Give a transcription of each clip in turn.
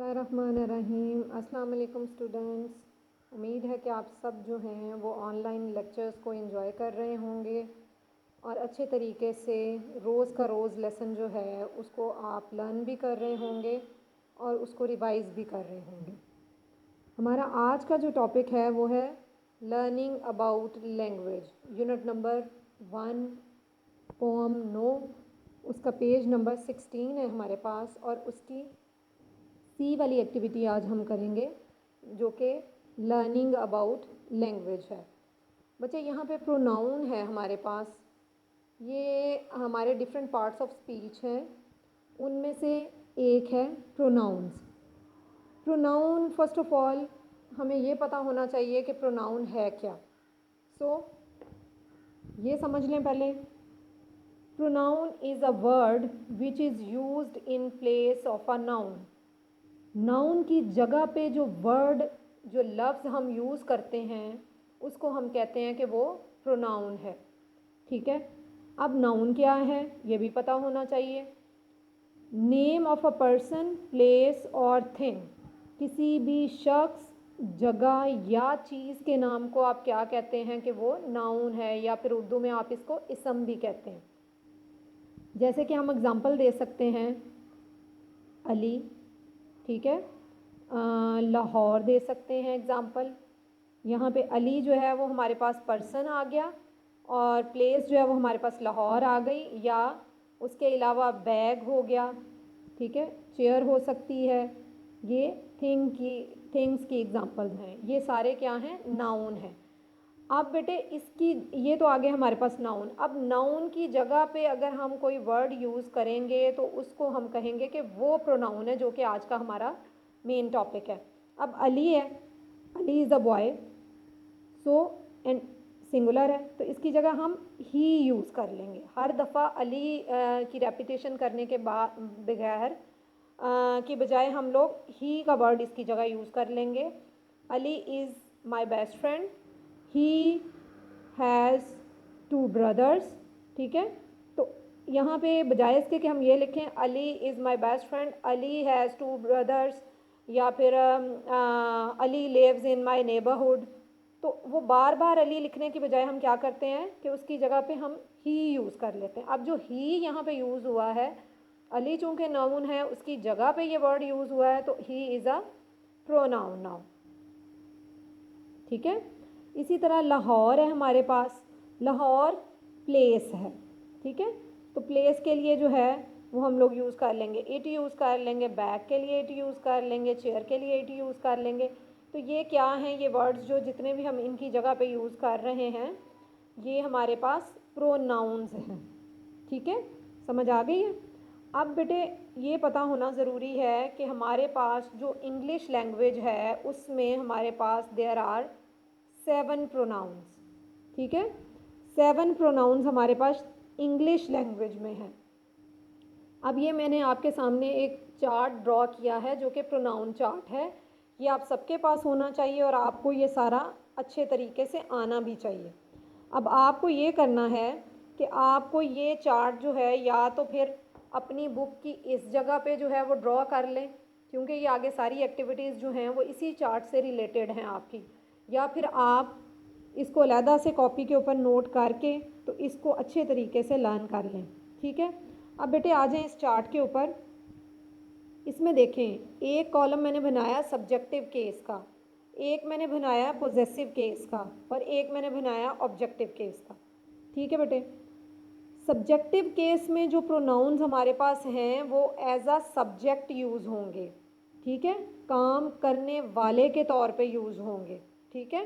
बिस्मिल्लाहिर्रहमानिर्रहीम। अस्सलाम वालेकुम स्टूडेंट्स। उम्मीद है कि आप सब जो हैं वो ऑनलाइन लेक्चर्स को एंजॉय कर रहे होंगे और अच्छे तरीके से रोज़ का रोज़ लेसन जो है उसको आप लर्न भी कर रहे होंगे और उसको रिवाइज़ भी कर रहे होंगे। हमारा आज का जो टॉपिक है वो है learning about language, unit number 1, poem no. उसका पेज नंबर 16 है हमारे पास और उसकी सी वाली एक्टिविटी आज हम करेंगे जो कि लर्निंग अबाउट लैंग्वेज है। बच्चे यहाँ पे प्रोनाउन है हमारे पास, ये हमारे डिफरेंट पार्ट्स ऑफ स्पीच हैं, उनमें से एक है pronouns. Pronoun first of all हमें ये पता होना चाहिए कि प्रोनाउन है क्या। ये समझ लें पहले। Pronoun is a word which is used in place of a noun. Noun की जगह पे जो वर्ड, जो लफ्ज़ हम यूज़ करते हैं उसको हम कहते हैं कि वो प्रोनाउन है। ठीक है, अब नाउन क्या है ये भी पता होना चाहिए। Name of a person, place और थिंग, किसी भी शख्स, जगह या चीज़ के नाम को आप क्या कहते हैं कि वो नाउन है, या फिर उर्दू में आप इसको इसम भी कहते हैं। जैसे कि हम एग्ज़ाम्पल दे सकते हैं अली, ठीक है, लाहौर दे सकते हैं एग्ज़ाम्पल। यहाँ पे अली जो है वो हमारे पास पर्सन आ गया और प्लेस जो है वो हमारे पास लाहौर आ गई, या उसके अलावा बैग हो गया, ठीक है, चेयर हो सकती है। ये थिंग्स की एग्ज़ाम्पल्स हैं, ये सारे क्या हैं, नाउन हैं। अब बेटे इसकी, ये तो आगे हमारे पास नाउन। अब नाउन की जगह पे अगर हम कोई वर्ड यूज़ करेंगे तो उसको हम कहेंगे कि वो प्रोनाउन है, जो कि आज का हमारा मेन टॉपिक है। अब अली है, Ali is a boy, so and singular है तो इसकी जगह हम ही यूज़ कर लेंगे। हर दफ़ा अली की रेपिटेशन करने के बगैर की बजाय हम लोग ही का वर्ड इसकी जगह यूज़ कर लेंगे। Ali is my best friend, he has 2 brothers, ठीक है। तो यहाँ पे बजाय इसके कि हम ये लिखें Ali is my best friend, Ali has 2 brothers, या फिर Ali lives in my neighbourhood, तो वो बार बार अली लिखने की बजाय हम क्या करते हैं कि उसकी जगह पे हम ही यूज़ कर लेते हैं। अब जो ही यहाँ पे यूज़ हुआ है, अली चूँकि नाउन है उसकी जगह पे ये वर्ड यूज़ हुआ है, तो he is a pronoun now, ठीक है। इसी तरह लाहौर है हमारे पास, लाहौर प्लेस है, ठीक है। तो प्लेस के लिए जो है वो हम लोग यूज़ कर लेंगे इट, यूज़ कर लेंगे बैग के लिए इट यूज़ कर लेंगे, चेयर के लिए इट यूज़ कर लेंगे। तो ये क्या हैं, ये वर्ड्स जो जितने भी हम इनकी जगह पे यूज़ कर रहे हैं ये हमारे पास प्रोनाउंस हैं, ठीक है, समझ आ गई है। अब बेटे ये पता होना ज़रूरी है कि हमारे पास जो इंग्लिश लैंग्वेज है उसमें हमारे पास देयर आर 7 प्रोनाउंस, ठीक है। 7 प्रोनाउंस हमारे पास इंग्लिश लैंग्वेज में है। अब ये मैंने आपके सामने एक चार्ट ड्रॉ किया है जो कि प्रोनाउन चार्ट है। ये आप सबके पास होना चाहिए और आपको ये सारा अच्छे तरीके से आना भी चाहिए। अब आपको ये करना है कि आपको ये चार्ट जो है या तो फिर अपनी बुक की इस जगह पे जो है वो ड्रॉ कर लें, क्योंकि ये आगे सारी एक्टिविटीज़ जो हैं वो इसी चार्ट से रिलेटेड हैं आपकी, या फिर आप इसको अलहदा से कॉपी के ऊपर नोट करके तो इसको अच्छे तरीके से लर्न कर लें, ठीक है। अब बेटे आ जाएं इस चार्ट के ऊपर। इसमें देखें एक कॉलम मैंने बनाया सब्जेक्टिव केस का, एक मैंने बनाया पोजेसिव केस का और एक मैंने बनाया ऑब्जेक्टिव केस का, ठीक है बेटे। सब्जेक्टिव केस में जो प्रोनाउंस हमारे पास हैं वो एज अ सब्जेक्ट यूज़ होंगे, ठीक है, काम करने वाले के तौर पे यूज़ होंगे, ठीक है,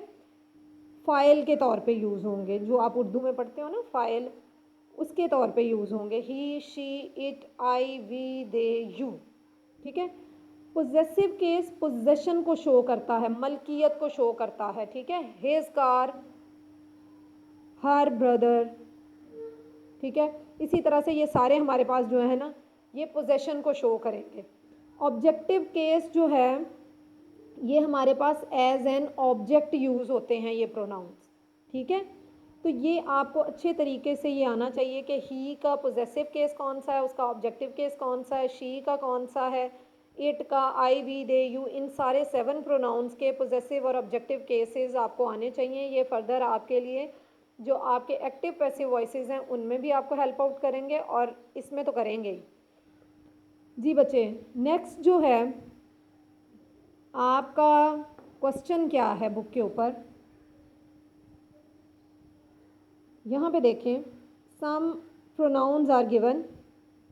फ़ाइल के तौर पे यूज़ होंगे, जो आप उर्दू में पढ़ते हो ना फ़ाइल, उसके तौर पे यूज़ होंगे। He, she, it, I, we, they, you, ठीक है। पोजेसिव केस पोजेशन को शो करता है, मलकियत को शो करता है, ठीक है। हिज कार, हर ब्रदर, ठीक है। इसी तरह से ये सारे हमारे पास जो है ना ये पोजेशन को शो करेंगे। ऑब्जेक्टिव केस जो है ये हमारे पास एज एन ऑब्जेक्ट यूज़ होते हैं ये प्रोनाउंस, ठीक है। तो ये आपको अच्छे तरीके से ये आना चाहिए कि ही का पोजेसिव केस कौन सा है, उसका ऑब्जेक्टिव केस कौन सा है, शी का कौन सा है, इट का, आई, वी, दे, यू, इन सारे 7 प्रोनाउंस के पोजेसिव और ऑब्जेक्टिव केसेस आपको आने चाहिए। ये फर्दर आपके लिए जो आपके एक्टिव पैसिव वॉइसेस हैं उनमें भी आपको हेल्प आउट करेंगे और इसमें तो करेंगे ही। जी बच्चे, नेक्स्ट जो है आपका क्वेश्चन क्या है बुक के ऊपर, यहाँ पे देखें। Some pronouns are given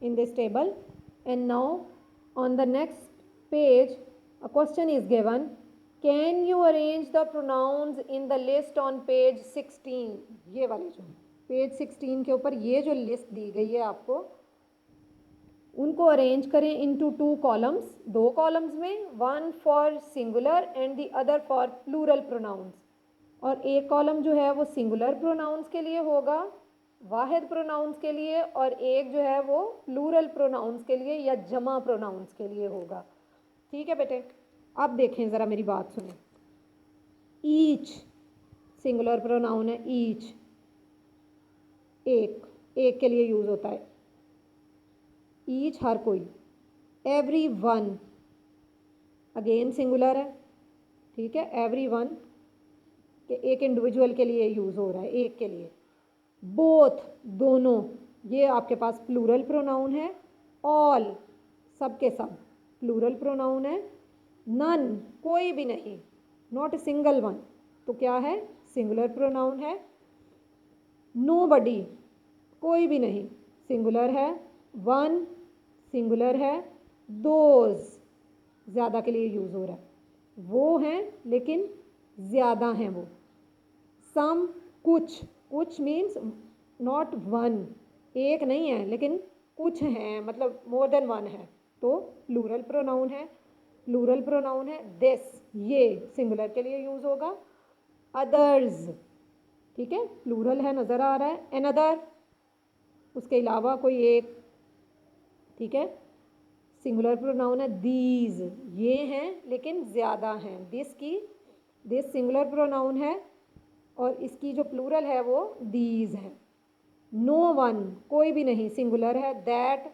in this table and now on the next page a question is given, can you arrange the pronouns in the list on page 16। ये वाली जो पेज 16 के ऊपर ये जो लिस्ट दी गई है आपको, उनको अरेंज करें इनटू 2 कॉलम्स, 2 कॉलम्स में, one for singular and the other for plural pronouns. और एक कॉलम जो है वो सिंगुलर प्रोनाउंस के लिए होगा, वाहिद प्रोनाउंस के लिए, और एक जो है वो प्लूरल प्रोनाउंस के लिए या जमा प्रोनाउंस के लिए होगा। ठीक है बेटे, अब देखें ज़रा मेरी बात सुनें। ईच सिंगुलर प्रोनाउन है, ईच एक के लिए यूज़ होता है। ईच हर कोई, एवरी वन अगेन सिंगुलर है, ठीक है, एवरी वन के एक इंडिविजुअल के लिए यूज़ हो रहा है, एक के लिए। बोथ दोनों, ये आपके पास प्लूरल प्रोनाउन है। ऑल सब के सब प्लूरल प्रोनाउन है। नन कोई भी नहीं, नॉट ए सिंगल वन, तो क्या है, सिंगुलर प्रोनाउन है। नोबडी कोई भी नहीं, सिंगुलर है। वन सिंगुलर है। दोज ज़्यादा के लिए यूज़ हो रहा है, वो हैं लेकिन ज़्यादा हैं वो। सम कुछ मीन्स नॉट वन, एक नहीं है लेकिन कुछ हैं, मतलब मोर देन वन है, तो प्लूरल प्रोनाउन है। प्लूरल प्रोनाउन है दिस, ये सिंगुलर के लिए यूज़ होगा। अदर्स, ठीक है, प्लूरल है, नज़र आ रहा है। अनदर उसके अलावा कोई एक, ठीक है, सिंगुलर प्रोनाउन है। दीज ये हैं लेकिन ज़्यादा हैं। दिस सिंगुलर प्रोनाउन है और इसकी जो प्लूरल है वो दीज है। नो वन कोई भी नहीं, सिंगुलर है। दैट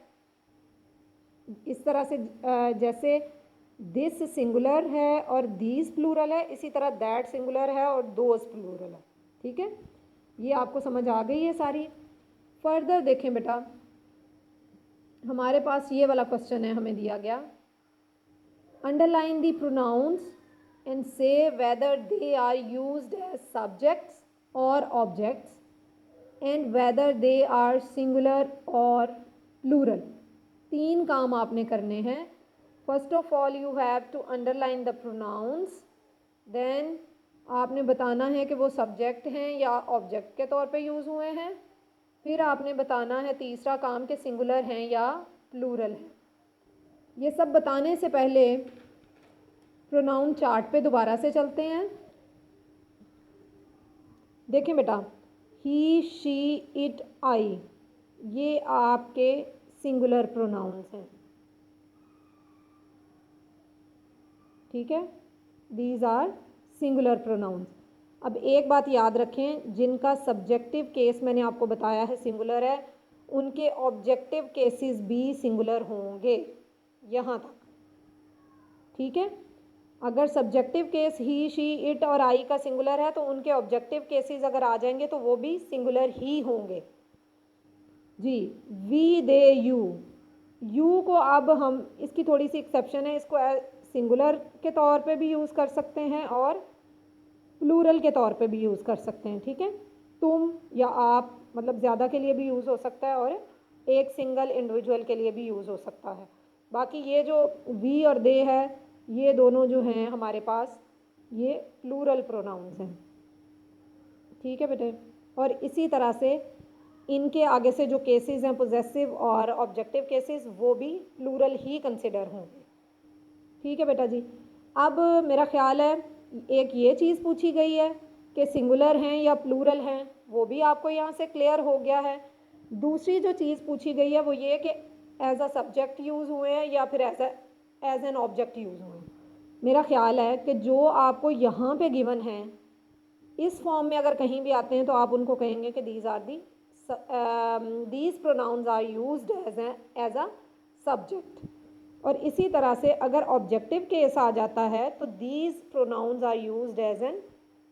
इस तरह से जैसे दिस सिंगुलर है और दीज प्लूरल है, इसी तरह दैट सिंगुलर है और दोज प्लूरल है। ठीक है, ये आपको समझ आ गई है सारी। फर्दर देखें बेटा, हमारे पास ये वाला क्वेश्चन है, हमें दिया गया, underline the pronounce and say whether they are used as subjects or objects and whether they are singular or plural। 3 काम आपने करने हैं। First of all you have to underline the pronouns, then आपने बताना है कि वो सब्जेक्ट हैं या ऑब्जेक्ट के तौर पे यूज़ हुए हैं। फिर आपने बताना है तीसरा काम कि सिंगुलर हैं या प्लूरल हैं। ये सब बताने से पहले प्रोनाउन चार्ट पे दोबारा से चलते हैं। देखें बेटा, ही, शी, इट, आई, ये आपके सिंगुलर प्रोनाउंस हैं, ठीक है, दीज आर सिंगुलर प्रोनाउंस। अब एक बात याद रखें, जिनका सब्जेक्टिव केस मैंने आपको बताया है सिंगुलर है, उनके ऑब्जेक्टिव केसेस भी सिंगुलर होंगे यहाँ तक, ठीक है। अगर subjective case he, she, it और आई का सिंगुलर है तो उनके ऑब्जेक्टिव केसेस अगर आ जाएंगे तो वो भी सिंगुलर ही होंगे। जी, वी, दे, यू को अब हम, इसकी थोड़ी सी एक्सेप्शन है, इसको सिंगुलर के तौर पे भी यूज़ कर सकते हैं और प्लूरल के तौर पे भी यूज़ कर सकते हैं, ठीक है। तुम या आप, मतलब ज़्यादा के लिए भी यूज़ हो सकता है और एक सिंगल इंडिविजुअल के लिए भी यूज़ हो सकता है। बाकी ये जो वी और दे है, ये दोनों जो हैं हमारे पास, ये प्लूरल प्रोनाउंस हैं, ठीक है बेटे। और इसी तरह से इनके आगे से जो केसेस हैं पोजेसिव और ऑब्जेक्टिव केसेस, वो भी प्लूरल ही कंसिडर होंगे, ठीक है बेटा जी। अब मेरा ख्याल है एक ये चीज़ पूछी गई है कि सिंगुलर हैं या प्लूरल हैं, वो भी आपको यहाँ से क्लियर हो गया है। दूसरी जो चीज़ पूछी गई है वो ये कि एज अ सब्जेक्ट यूज़ हुए हैं या फिर एज एन ऑब्जेक्ट यूज़ हुए हैं। मेरा ख्याल है कि जो आपको यहाँ पे गिवन है इस फॉर्म में अगर कहीं भी आते हैं तो आप उनको कहेंगे कि these pronouns are used as a subject. और इसी तरह से अगर ऑब्जेक्टिव केस आ जाता है तो these pronouns are used as an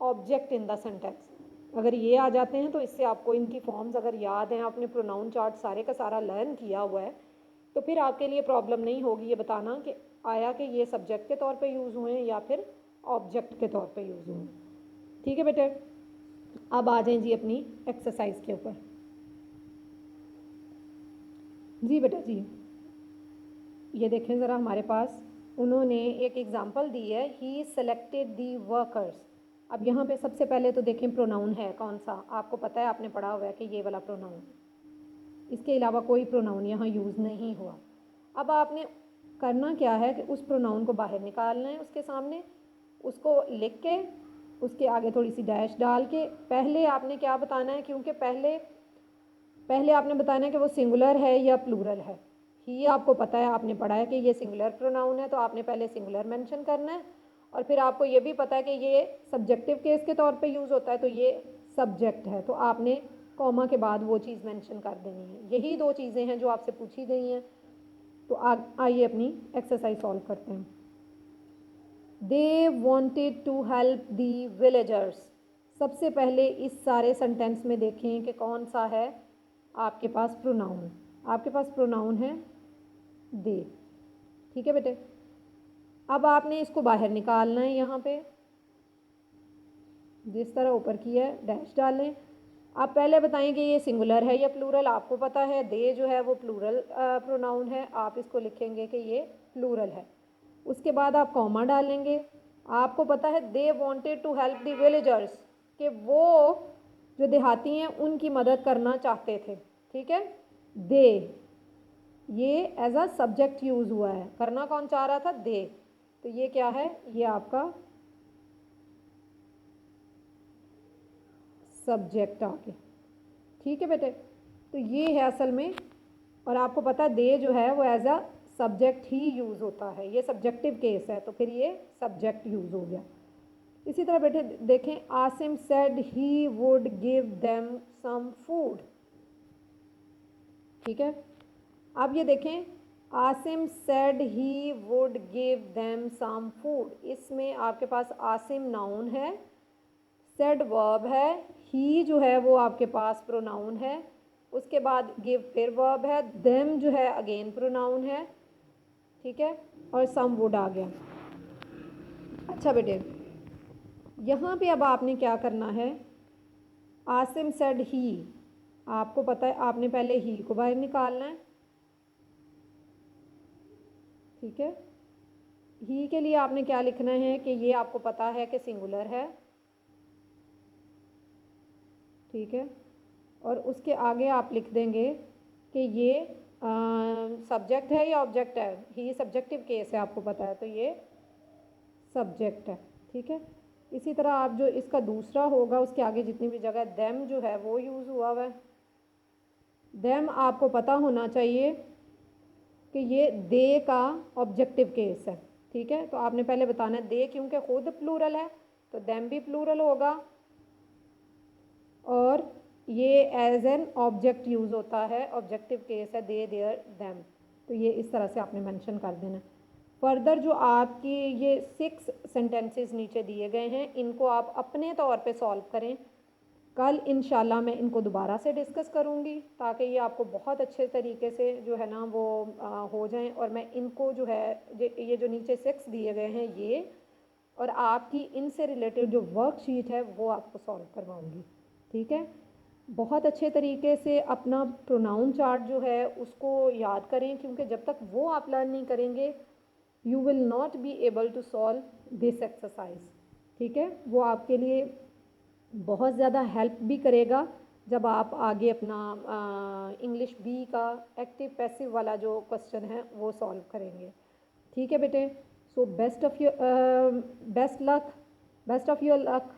object in the sentence. अगर ये आ जाते हैं तो इससे आपको इनकी फॉर्म्स अगर याद हैं, आपने प्रोनाउन चार्ट सारे का सारा लर्न किया हुआ है, तो फिर आपके लिए प्रॉब्लम नहीं होगी ये बताना कि आया कि ये सब्जेक्ट के तौर पे यूज़ हुए हैं या फिर ऑब्जेक्ट के तौर पे यूज़ हुए हैं। ठीक है बेटे, अब आ जाएं जी अपनी एक्सरसाइज के ऊपर। जी बेटा जी, ये देखें ज़रा हमारे पास उन्होंने एक एग्ज़ाम्पल दी है, ही सेलेक्टेड दी वर्कर्स। अब यहाँ पे सबसे पहले तो देखें प्रोनाउन है कौन सा, आपको पता है, आपने पढ़ा हुआ है कि ये वाला प्रोनाउन, इसके अलावा कोई प्रोनाउन यहाँ यूज़ नहीं हुआ। अब आपने करना क्या है कि उस प्रोनाउन को बाहर निकालना है, उसके सामने उसको लिख के उसके आगे थोड़ी सी डैश डाल के पहले आपने क्या बताना है, क्योंकि पहले आपने बताना है कि वो सिंगुलर है या प्लूरल है। ही आपको पता है, आपने पढ़ा है कि ये सिंगुलर प्रोनाउन है, तो आपने पहले सिंगुलर मेंशन करना है। और फिर आपको ये भी पता है कि ये सब्जेक्टिव केस के तौर पे यूज़ होता है, तो ये सब्जेक्ट है, तो आपने कॉमा के बाद वो चीज़ मेंशन कर देनी है। यही दो चीज़ें हैं जो आपसे पूछी गई हैं। तो आइए अपनी एक्सरसाइज सॉल्व करते हैं। They wanted to help the villagers. सबसे पहले इस सारे सेंटेंस में देखें कि कौन सा है आपके पास प्रोनाउन। आपके पास प्रोनाउन है दे। ठीक है बेटे, अब आपने इसको बाहर निकालना है। यहाँ पे जिस तरह ऊपर किया है डैश डालें। आप पहले बताएं कि ये सिंगुलर है या प्लूरल। आपको पता है दे जो है वो प्लूरल प्रोनाउन है, आप इसको लिखेंगे कि ये प्लूरल है। उसके बाद आप कॉमा डालेंगे। आपको पता है they wanted to help the villagers, कि वो जो देहाती हैं उनकी मदद करना चाहते थे। ठीक है, दे ये एज अ सब्जेक्ट यूज़ हुआ है, करना कौन चाह रहा था, दे। तो ये क्या है, ये आपका सब्जेक्ट आ गया। ठीक है बेटे, तो ये है असल में, और आपको पता है दे जो है वो एज अ सब्जेक्ट ही यूज़ होता है, ये सब्जेक्टिव केस है, तो फिर ये सब्जेक्ट यूज़ हो गया। इसी तरह बेटे देखें, Asim said he would give them some food. ठीक है, अब ये देखें, Asim said he would give them some food, इसमें आपके पास आसिम नाउन है, सेड वर्ब है, ही जो है वो आपके पास प्रोनाउन है, उसके बाद गिव फिर वर्ब है, देम जो है अगेन प्रोनाउन है। ठीक है, और सम वुड आ गया। अच्छा बेटे, यहाँ पे अब आपने क्या करना है, आसिम सेड ही, आपको पता है आपने पहले ही को बाहर निकालना है। ठीक है, ही के लिए आपने क्या लिखना है कि ये आपको पता है कि सिंगुलर है। ठीक है, और उसके आगे आप लिख देंगे कि ये सब्जेक्ट है या ऑब्जेक्ट है। ही सब्जेक्टिव केस है, आपको पता है, तो ये सब्जेक्ट है। ठीक है, इसी तरह आप जो इसका दूसरा होगा उसके आगे जितनी भी जगह देम जो है वो यूज़ हुआ हुआ है। देम आपको पता होना चाहिए कि ये दे का ऑब्जेक्टिव केस है। ठीक है, तो आपने पहले बताना है दे, क्योंकि खुद प्लूरल है तो देम भी प्लूरल होगा, और ये एज एन ऑब्जेक्ट यूज़ होता है, ऑब्जेक्टिव केस है, दे देयर देम। तो ये इस तरह से आपने मेंशन कर देना। फर्दर जो आपकी ये 6 सेंटेंसेस नीचे दिए गए हैं, इनको आप अपने तौर पे सॉल्व करें। कल इंशाल्लाह मैं इनको दोबारा से डिस्कस करूँगी ताकि ये आपको बहुत अच्छे तरीके से जो है ना वो हो जाएं, और मैं इनको जो है ये जो नीचे 6 दिए गए हैं ये, और आपकी इनसे रिलेटेड जो वर्कशीट है वो आपको सॉल्व करवाऊँगी। ठीक है, बहुत अच्छे तरीके से अपना प्रोनाउन चार्ट जो है उसको याद करें, क्योंकि जब तक वो आप लर्न नहीं करेंगे you will not be able to solve this exercise. ठीक है, वो आपके लिए बहुत ज़्यादा हेल्प भी करेगा जब आप आगे अपना इंग्लिश बी का एक्टिव पैसिव वाला जो क्वेश्चन है वो सॉल्व करेंगे। ठीक है बेटे, so best of your luck